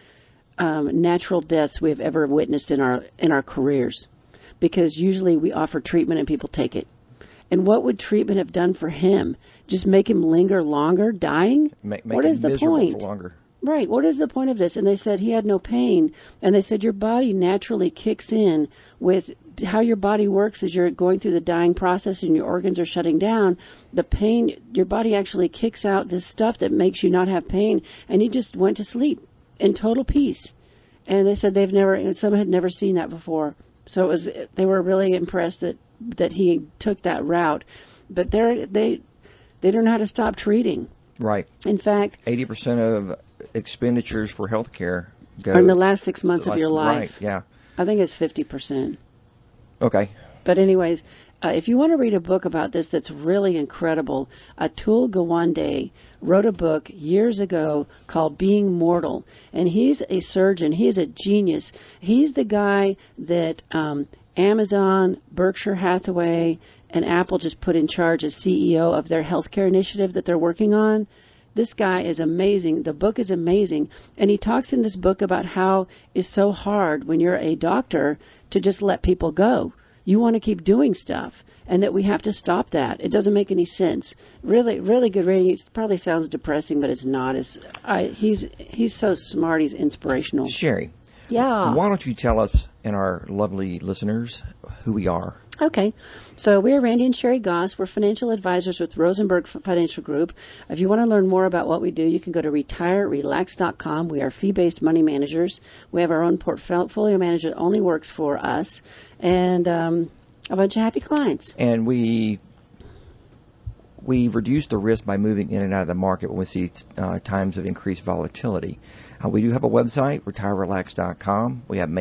natural deaths we have ever witnessed in our careers, because usually we offer treatment and people take it. And what would treatment have done for him? Just make him linger longer, dying? What is the point? For longer. Right. What is the point of this? And they said he had no pain. And they said your body naturally kicks in with how your body works as you're going through the dying process and your organs are shutting down. The pain, your body actually kicks out this stuff that makes you not have pain. And he just went to sleep in total peace. And they said some had never seen that before. So they were really impressed that he took that route. But they don't know how to stop treating. Right. In fact, 80% of expenditures for health care go are in the last 6 months of your life. Right, yeah. I think it's 50%. Okay. But anyways, if you want to read a book about this that's really incredible, Atul Gawande wrote a book years ago called Being Mortal. And he's a surgeon. He is a genius. He's the guy that Amazon, Berkshire Hathaway, and Apple just put in charge as CEO of their healthcare initiative that they're working on. This guy is amazing. The book is amazing. And he talks in this book about how it's so hard when you're a doctor to just let people go. You want to keep doing stuff, and that we have to stop that. It doesn't make any sense. Really, really good reading. It probably sounds depressing, but it's not. He's so smart. He's inspirational. Sherri. Yeah. Why don't you tell us and our lovely listeners who we are? Okay. So we're Randy and Sherri Goss. We're financial advisors with Rosenberg Financial Group. If you want to learn more about what we do, you can go to retirerelax.com. We are fee-based money managers. We have our own portfolio manager that only works for us, and a bunch of happy clients. And we reduce the risk by moving in and out of the market when we see times of increased volatility. We do have a website, retirerelax.com. We have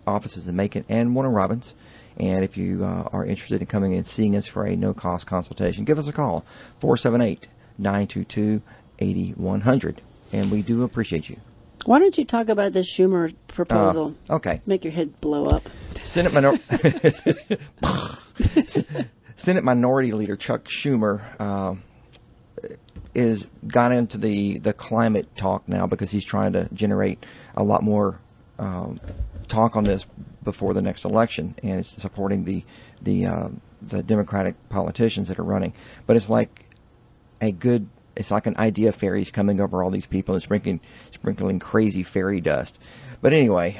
offices in Macon and one in Robbins. And if you are interested in coming and seeing us for a no-cost consultation, give us a call, 478-922-8100. And we do appreciate you. Why don't you talk about this Schumer proposal? Okay. Make your head blow up. Senate Minority Leader Chuck Schumer is got into the climate talk now because he's trying to generate a lot more talk on this before the next election, and it's supporting the Democratic politicians that are running. But it's like an idea fairy's coming over all these people and sprinkling crazy fairy dust. But anyway,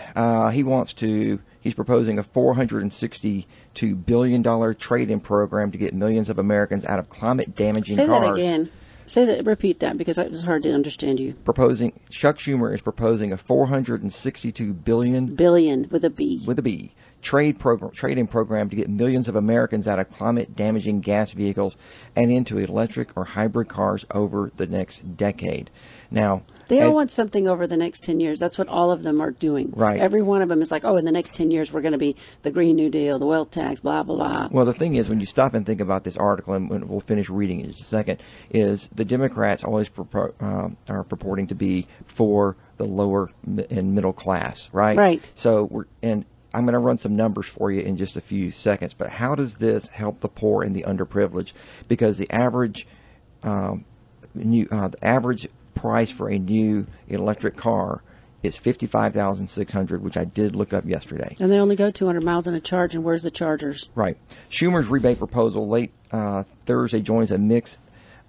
he's proposing a $462 billion trade-in program to get millions of Americans out of climate-damaging cars. Say that again. Repeat that, because it was hard to understand you. Chuck Schumer is proposing a $462 billion with a B trade-in program to get millions of Americans out of climate-damaging gas vehicles and into electric or hybrid cars over the next decade. Now, they all want something over the next 10 years. That's what all of them are doing. Right. Every one of them is like, in the next 10 years we're going to be the Green New Deal, the wealth tax, blah, blah, blah. Well, the thing is, when you stop and think about this article, and we'll finish reading it in just a second, is the Democrats always are purporting to be for the lower and middle class, right? Right. So I'm going to run some numbers for you in just a few seconds, but how does this help the poor and the underprivileged? Because the average price for a new electric car is $55,600, which I did look up yesterday. And they only go 200 miles on a charge, and where's the chargers? Right. Schumer's rebate proposal late Thursday joins a mix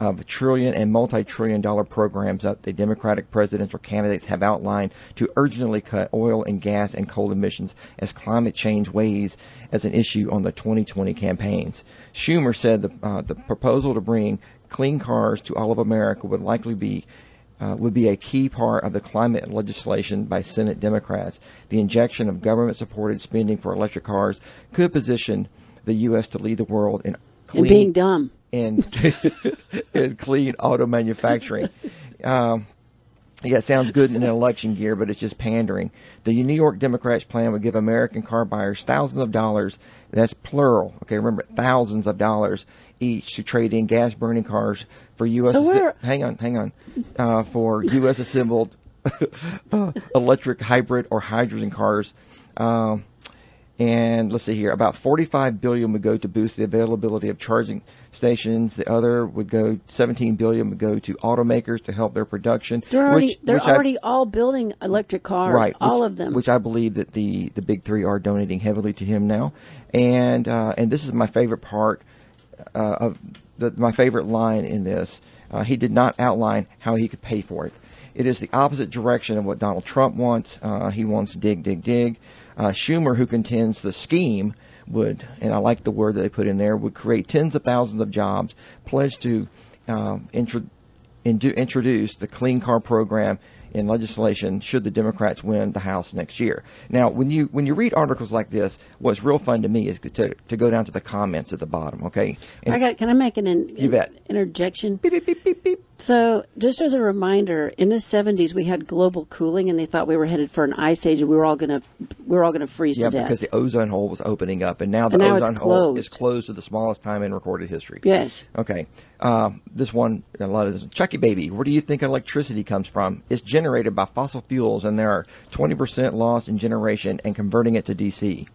of trillion and multi-trillion-dollar programs that the Democratic presidential candidates have outlined to urgently cut oil and gas and coal emissions as climate change weighs as an issue on the 2020 campaigns. Schumer said the proposal to bring clean cars to all of America would likely be a key part of the climate legislation by Senate Democrats. The injection of government-supported spending for electric cars could position the U.S. to lead the world in clean, and being dumb. In clean auto manufacturing. It sounds good in an election year, but it's just pandering. The New York Democrats' plan would give American car buyers thousands of dollars, that's plural, okay, remember, thousands of dollars each to trade in gas-burning cars for U.S. For U.S. assembled electric, hybrid, or hydrogen cars. And let's see here, about $45 billion would go to boost the availability of charging stations. The other would go, $17 billion would go to automakers to help their production. They're already all building electric cars, right? All of them. Which I believe that the big three are donating heavily to him now. And this is my favorite part my favorite line in this. He did not outline how he could pay for it. It is the opposite direction of what Donald Trump wants. He wants dig, dig, dig. Schumer, who contends the scheme would, and I like the word that they put in there, would create tens of thousands of jobs, pledged to introduce the Clean Car Program in legislation should the Democrats win the House next year. Now, when you read articles like this, what's real fun to me is to go down to the comments at the bottom, okay? Can I make an you bet. interjection? Beep, beep, beep, beep, beep. So, just as a reminder, in the 70s we had global cooling, and they thought we were headed for an ice age, and we were all gonna freeze to death. Yeah, because the ozone hole was opening up, and now the ozone hole is closed to the smallest time in recorded history. Yes. Okay. This one, a lot of this. Chucky baby, where do you think electricity comes from? It's generated by fossil fuels, and there are 20% loss in generation and converting it to DC.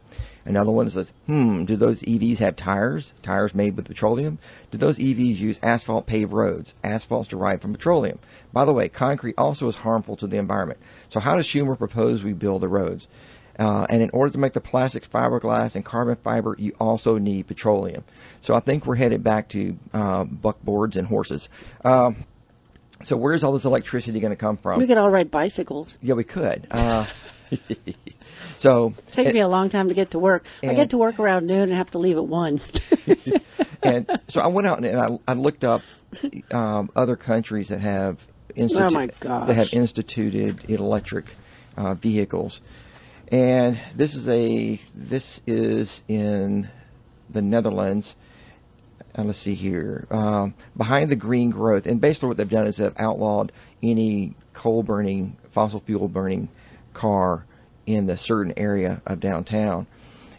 Another one says, do those EVs have tires? Tires made with petroleum? Do those EVs use asphalt paved roads? Asphalt's derived from petroleum. By the way, concrete also is harmful to the environment. So how does Schumer propose we build the roads? And in order to make the plastics, fiberglass, and carbon fiber, you also need petroleum. So I think we're headed back to buckboards and horses. So where's all this electricity going to come from? We could all ride bicycles. Yeah, we could. So it takes me a long time to get to work. I get to work around noon and have to leave at 1. And so I went out and I looked up other countries that have instituted electric vehicles. And this is in the Netherlands. Let's see here. Behind the green growth, and basically what they've done is they've outlawed any coal-burning, fossil fuel-burning car in the certain area of downtown.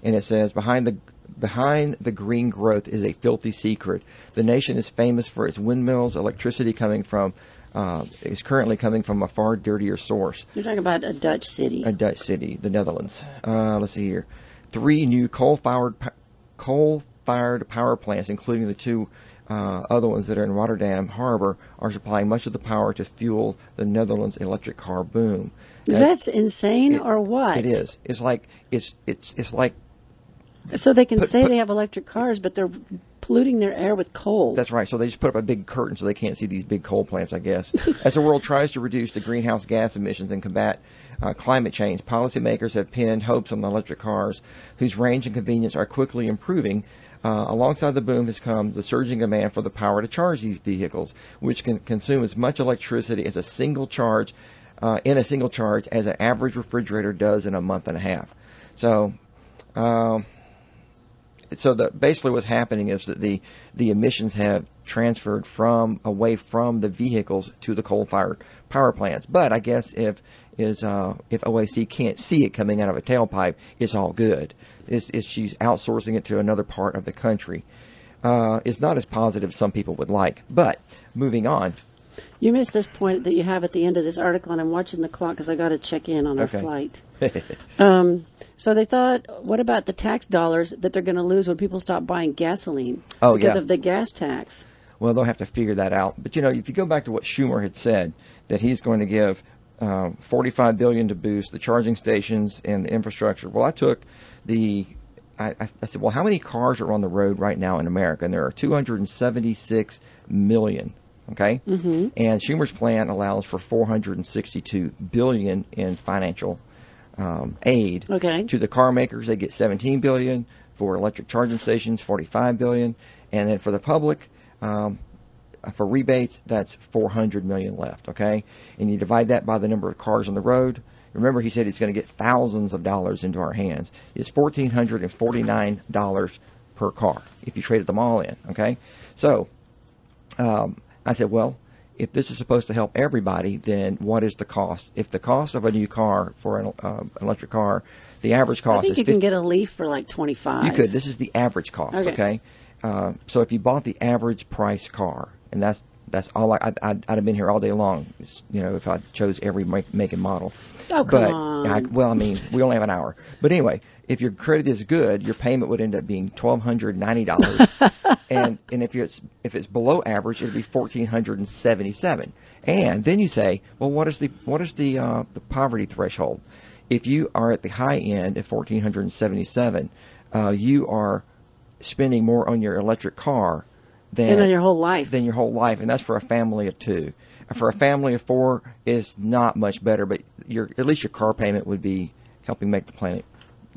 And it says, behind the green growth is a filthy secret. The nation is famous for its windmills. Electricity is currently coming from a far dirtier source. You're talking about a Dutch city. A Dutch city, the Netherlands. Let's see here. 3 new coal-fired power plants, including the 2 other ones that are in Rotterdam Harbor, are supplying much of the power to fuel the Netherlands electric car boom. That's insane, or what? It is. It's like So they can say they have electric cars, but they're polluting their air with coal. That's right. So they just put up a big curtain so they can't see these big coal plants, I guess. As the world tries to reduce the greenhouse gas emissions and combat climate change, policymakers have pinned hopes on the electric cars, whose range and convenience are quickly improving. Alongside the boom has come the surging demand for the power to charge these vehicles, which can consume as much electricity as a single charge as an average refrigerator does in a month and a half. So basically what's happening is that the emissions have transferred away from the vehicles to the coal-fired power plants. But I guess if OAC can't see it coming out of a tailpipe, it's all good. She's outsourcing it to another part of the country. It's not as positive as some people would like. But moving on. You missed this point that you have at the end of this article, and I'm watching the clock because I got to check in on our flight. So they thought, what about the tax dollars that they're going to lose when people stop buying gasoline because of the gas tax? Well, they'll have to figure that out. But, if you go back to what Schumer had said, that he's going to give $45 billion to boost the charging stations and the infrastructure. Well, I took I said, well, how many cars are on the road right now in America? And there are 276 million. Okay? Mm-hmm. And Schumer's plan allows for $462 billion in financial aid. Okay. To the car makers, they get $17 billion. For electric charging stations, $45 billion. And then for the public, for rebates, that's $400 million left. Okay? And you divide that by the number of cars on the road. Remember, he said he's going to get thousands of dollars into our hands. It's $1,449 per car if you traded them all in. Okay? So, I said, well, if this is supposed to help everybody, then what is the cost? If the cost of a new car for an electric car, the average cost is I think you can get a Leaf for like $25. You could. This is the average cost, okay? So if you bought the average price car, and that's all I'd have been here all day long, if I chose every make and model. Oh, come on. We only have an hour. But anyway, if your credit is good, your payment would end up being $1,290. and if it's below average, it'd be $1,477. And then you say, well, what is the poverty threshold? If you are at the high end at $1,477, you are spending more on your electric car than on your whole life. And that's for a family of 2. For a family of 4, it's not much better, but at least your car payment would be helping make the planet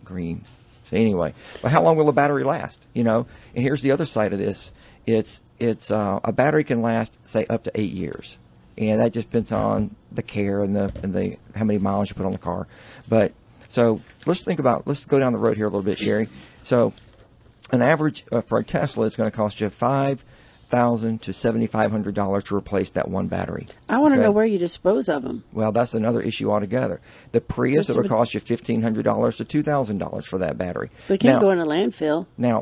green. So anyway, but how long will a battery last? And here's the other side of this. It's a battery can last, say, up to 8 years, and that just depends on the care and the how many miles you put on the car. But so let's go down the road here a little bit, Sherri. So an average for a Tesla is going to cost you $5,000 $1,000 to $7,500 to replace that one battery. I want to know where you dispose of them. Well, that's another issue altogether. The Prius, it'll cost you $1,500 to $2,000 for that battery. They can't go in a landfill. Now,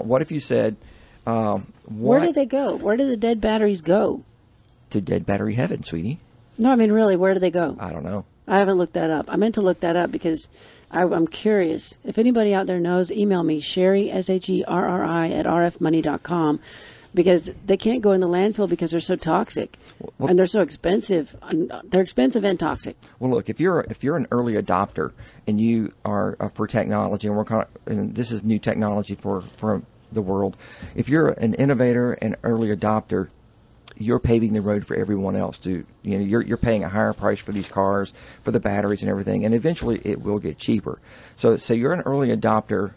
what if you said, where do they go? Where do the dead batteries go? To dead battery heaven, sweetie. No, I mean, really, where do they go? I don't know. I haven't looked that up. I meant to look that up because I'm curious. If anybody out there knows, email me, Sherri, Sherri, at rfmoney.com, because they can't go in the landfill because they're so toxic, and they're so expensive. They're expensive and toxic. Well, look, if you're an early adopter and you are for technology, and this is new technology for the world, if you're an innovator and early adopter, you're paving the road for everyone else you're paying a higher price for these cars, for the batteries and everything, and eventually it will get cheaper. So you're an early adopter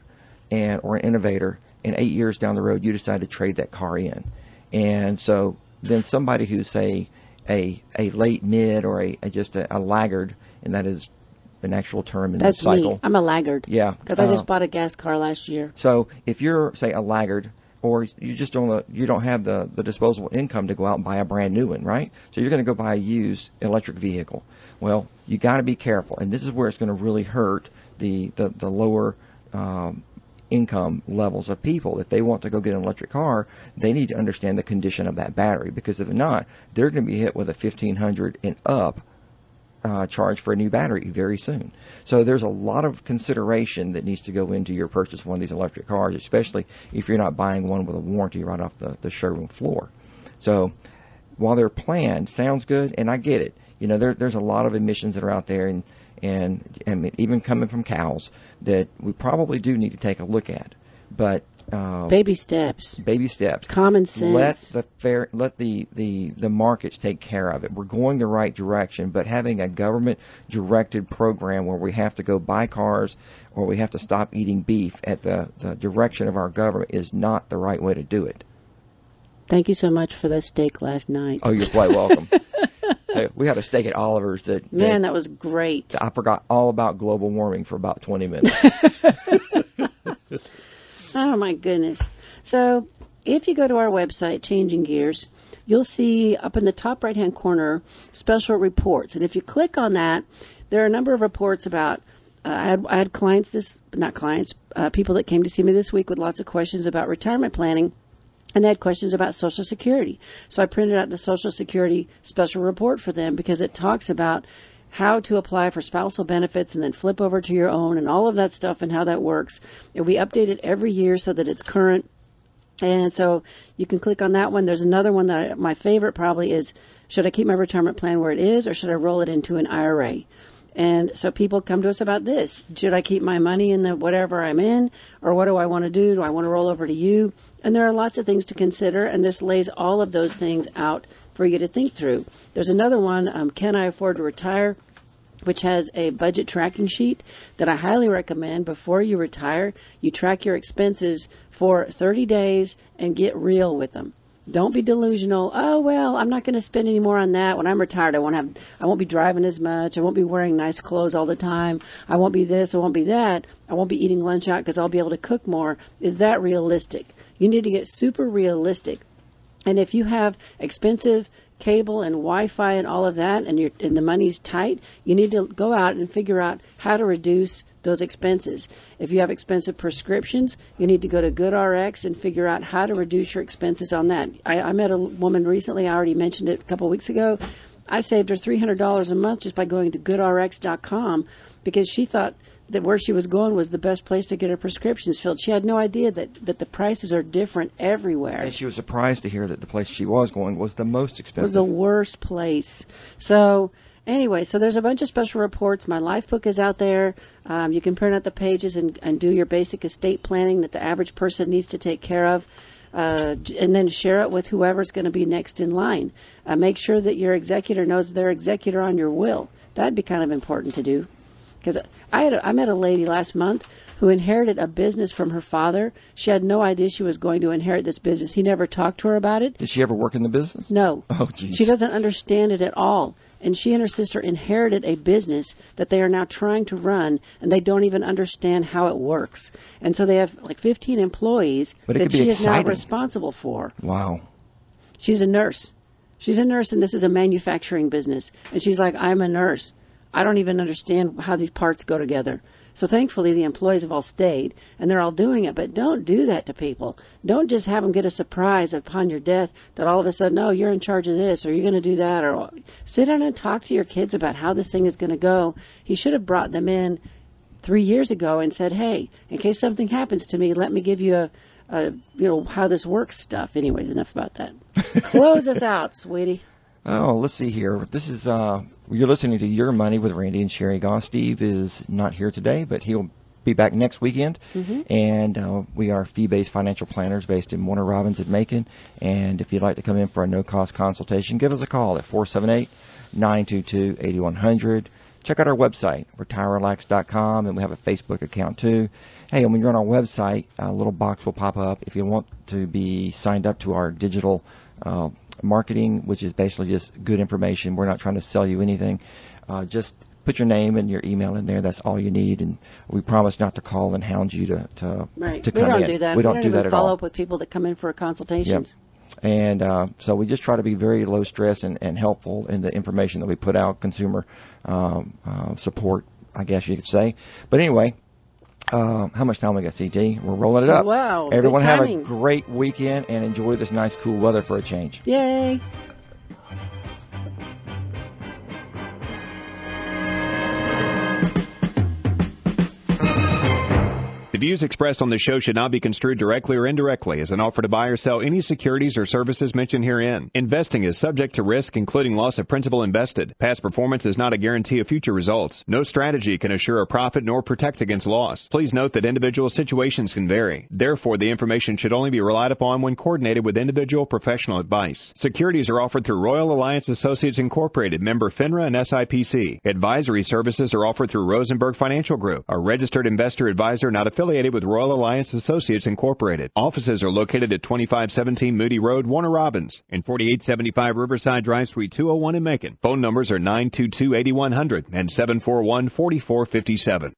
or an innovator, and 8 years down the road you decide to trade that car in. And so then somebody who's a late mid or just a laggard, and that is an actual term in the cycle. That's me. I'm a laggard. Yeah. Because I just bought a gas car last year. So if you're, say, a laggard, or you just you don't have the disposable income to go out and buy a brand new one, right? So you're going to go buy a used electric vehicle. Well, you got to be careful, and this is where it's going to really hurt the lower income levels of people. If they want to go get an electric car, they need to understand the condition of that battery, because if not, they're going to be hit with a $1,500 and up charge for a new battery very soon. So there's a lot of consideration that needs to go into your purchase of one of these electric cars, especially if you're not buying one with a warranty right off the showroom floor. So while they're planned, sounds good, and I get it. There's a lot of emissions that are out there, and even coming from cows, that we probably do need to take a look at. But baby steps. Common sense. Let the markets take care of it. We're going the right direction, but having a government directed program where we have to go buy cars or we have to stop eating beef at the direction of our government is not the right way to do it. Thank you so much for that steak last night. Oh, you're quite welcome. Hey, we had a steak at Oliver's that was great. I forgot all about global warming for about 20 minutes. Oh, my goodness. So if you go to our website, Changing Gears, you'll see up in the top right-hand corner special reports. And if you click on that, there are a number of reports about I had people that came to see me this week with lots of questions about retirement planning, and they had questions about Social Security. So I printed out the Social Security special report for them because it talks about how to apply for spousal benefits and then flip over to your own and all of that stuff and how that works. It'll be updated every year so that it's current. And so you can click on that one. There's another one that my favorite probably is, should I keep my retirement plan where it is or should I roll it into an IRA? And so people come to us about this. Should I keep my money in the whatever I'm in, or what do I want to do? Do I want to roll over to you? And there are lots of things to consider, and this lays all of those things out for you to think through. There's another one, Can I Afford to Retire?, which has a budget tracking sheet that I highly recommend. Before you retire, you track your expenses for 30 days and get real with them. Don't be delusional. Oh, well, I'm not going to spend any more on that. When I'm retired, I won't be driving as much. I won't be wearing nice clothes all the time. I won't be this. I won't be that. I won't be eating lunch out because I'll be able to cook more. Is that realistic? You need to get super realistic. And if you have expensive cable and Wi-Fi and all of that, and the money's tight, you need to go out and figure out how to reduce those expenses. If you have expensive prescriptions, you need to go to GoodRx and figure out how to reduce your expenses on that. I met a woman recently, I already mentioned it a couple of weeks ago. I saved her $300 a month just by going to GoodRx.com because she thought that where she was going was the best place to get her prescriptions filled. She had no idea that the prices are different everywhere. And she was surprised to hear that the place she was going was the most expensive. Was the worst place. So anyway, so there's a bunch of special reports. My life book is out there. You can print out the pages and do your basic estate planning that the average person needs to take care of. And then share it with whoever's going to be next in line. Make sure that your executor knows their executor on your will. That'd be kind of important to do. Because I met a lady last month who inherited a business from her father. She had no idea she was going to inherit this business. He never talked to her about it. Did she ever work in the business? No. Oh, geez. She doesn't understand it at all. And she and her sister inherited a business that they are now trying to run, and they don't even understand how it works. And so they have like 15 employees that she is now responsible for. Wow. She's a nurse. She's a nurse, and this is a manufacturing business. And she's like, I'm a nurse. I don't even understand how these parts go together. So thankfully, the employees have all stayed, and they're all doing it. But don't do that to people. Don't just have them get a surprise upon your death that all of a sudden, oh, you're in charge of this, or you're going to do that. Or sit down and talk to your kids about how this thing is going to go. He should have brought them in 3 years ago and said, hey, in case something happens to me, let me give you how this works stuff. Anyways, enough about that. Close us out, sweetie. Oh, let's see here. This is, you're listening to Your Money with Randy and Sherri Goss. Steve is not here today, but he'll be back next weekend. Mm-hmm. And we are fee-based financial planners based in Warner Robins at Macon. And if you'd like to come in for a no-cost consultation, give us a call at 478-922-8100. Check out our website, retirerelax.com, and we have a Facebook account too. Hey, when you're on our website, a little box will pop up if you want to be signed up to our digital marketing, which is basically just good information. We're not trying to sell you anything. Just put your name and your email in there. That's all you need, and we promise not to call and hound you to come in. We don't do that. We don't do that at all. Follow up with people that come in for consultations. Yep. And so we just try to be very low stress and helpful in the information that we put out, consumer support, I guess you could say. But anyway, how much time we got, CT? We're rolling it up. Wow. Everyone have a great weekend and enjoy this nice, cool weather for a change. Yay. The views expressed on this show should not be construed directly or indirectly as an offer to buy or sell any securities or services mentioned herein. Investing is subject to risk, including loss of principal invested. Past performance is not a guarantee of future results. No strategy can assure a profit nor protect against loss. Please note that individual situations can vary. Therefore, the information should only be relied upon when coordinated with individual professional advice. Securities are offered through Royal Alliance Associates Incorporated, member FINRA and SIPC. Advisory services are offered through Rosenberg Financial Group, a registered investor advisor not affiliated with Royal Alliance Associates Incorporated. Offices are located at 2517 Moody Road, Warner Robins, and 4875 Riverside Drive, Suite 201 in Macon. Phone numbers are 922-8100 and 741-4457.